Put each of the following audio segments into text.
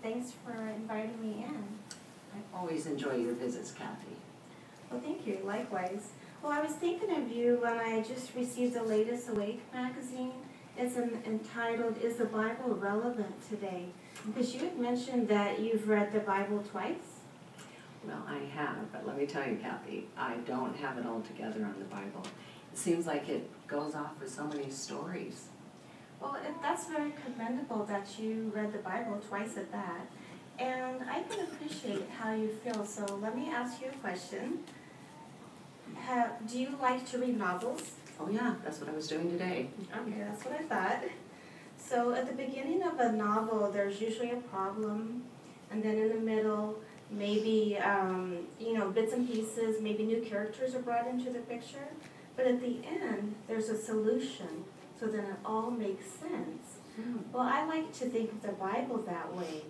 thanks for inviting me in. I always enjoy your visits, Kathy. Well, thank you. Likewise. Well, I was thinking of you when I just received the latest Awake magazine. It's entitled, Is the Bible Relevant Today? Because you had mentioned that you've read the Bible twice. Well, I have, but let me tell you, Kathy, I don't have it all together on the Bible. It seems like it goes off with so many stories. Well, that's very commendable that you read the Bible twice at that. And I can appreciate how you feel, so let me ask you a question. Do you like to read novels? Oh yeah, that's what I was doing today. Okay, that's what I thought. So at the beginning of a novel, there's usually a problem, and then in the middle, maybe, bits and pieces, maybe new characters are brought into the picture. But at the end, there's a solution, so then it all makes sense. Well, I like to think of the Bible that way.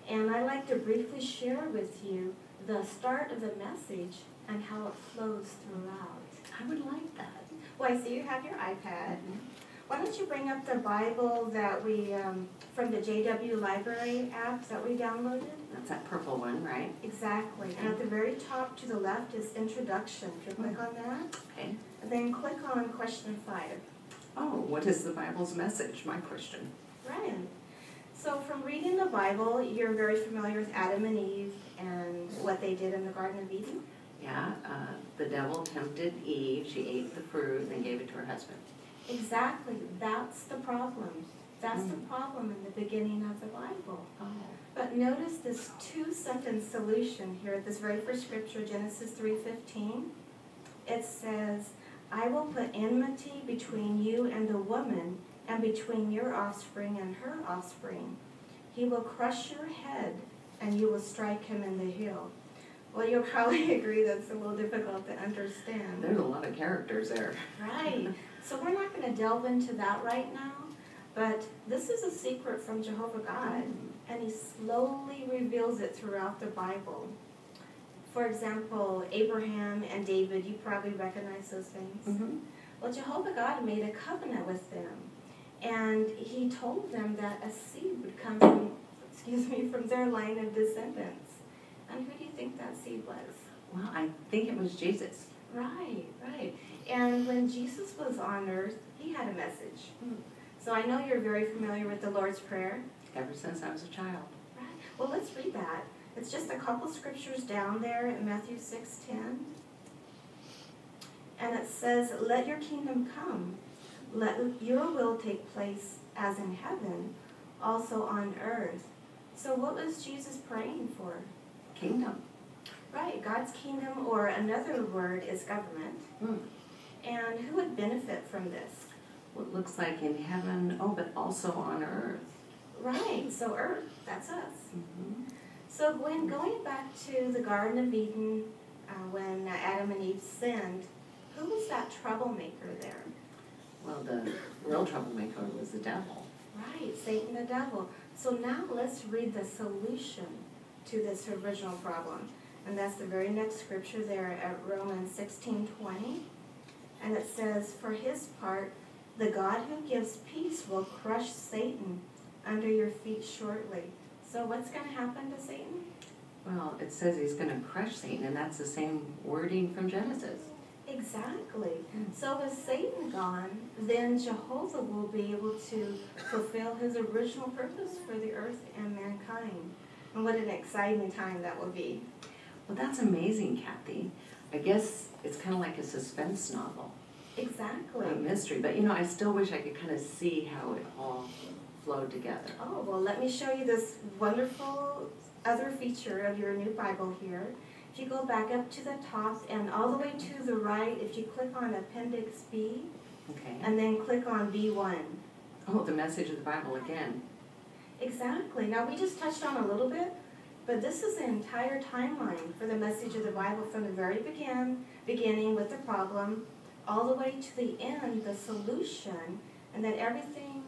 And I like to briefly share with you the start of the message and how it flows throughout. I would like that. Well, I see you have your iPad. Why don't you bring up the Bible that we, from the JW Library app that we downloaded? That's that purple one, right? Exactly. And at the very top to the left is Introduction. If you click on that, Okay. and then click on question 5. Oh, what is the Bible's message? My question. Right. So from reading the Bible, you're very familiar with Adam and Eve and what they did in the Garden of Eden? Yeah, the devil tempted Eve. She ate the fruit and gave it to her husband. Exactly. That's the problem. That's the problem in the beginning of the Bible. Oh. But notice this 2-sentence solution here at this very first scripture, Genesis 3:15. It says, I will put enmity between you and the woman, and between your offspring and her offspring. He will crush your head, and you will strike him in the heel. Well, you'll probably agree that's a little difficult to understand. There's a lot of characters there. Right. So we're not going to delve into that right now, but this is a secret from Jehovah God, and he slowly reveals it throughout the Bible. For example, Abraham and David, you probably recognize those things. Well, Jehovah God made a covenant with them, and he told them that a seed would come from their line of descendants. And who do you think that seed was? Well, I think it was Jesus. Right, right. And when Jesus was on earth, he had a message. So I know you're very familiar with the Lord's Prayer. Ever since I was a child. Right. Well, let's read that. It's just a couple scriptures down there in Matthew 6:10. And it says, let your kingdom come. Let your will take place as in heaven, also on earth. So what was Jesus praying for? Kingdom. Right, God's kingdom, or another word is government. And who would benefit from this? Well, it looks like in heaven, but also on earth. Right, so earth, that's us. So when going back to the Garden of Eden, when Adam and Eve sinned, who was that troublemaker there? Well, the real troublemaker was the devil. Right, Satan the devil. So now let's read the solution to this original problem. And that's the very next scripture there at Romans 16:20. And it says, for his part, the God who gives peace will crush Satan under your feet shortly. So what's going to happen to Satan? Well, it says he's going to crush Satan, and that's the same wording from Genesis. Exactly. So with Satan gone, then Jehovah will be able to fulfill his original purpose for the earth and mankind. And what an exciting time that will be. Well, that's amazing, Kathy. I guess it's kind of like a suspense novel. Exactly. A mystery. But, I still wish I could kind of see how it all flowed together. Oh, well, let me show you this wonderful other feature of your new Bible here. If you go back up to the top and all the way to the right, if you click on Appendix B, Okay. and then click on B1. Oh, the message of the Bible again. Exactly. Now, we just touched on a little bit, but this is the entire timeline for the message of the Bible from the very beginning with the problem, all the way to the end, the solution, and then everything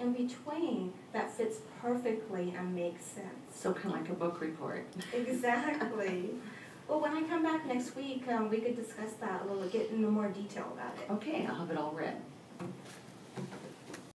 in between that fits perfectly and makes sense. So kind of like a book report. Exactly. Well, when I come back next week, we could discuss that a little, get into more detail about it. Okay, I'll have it all read.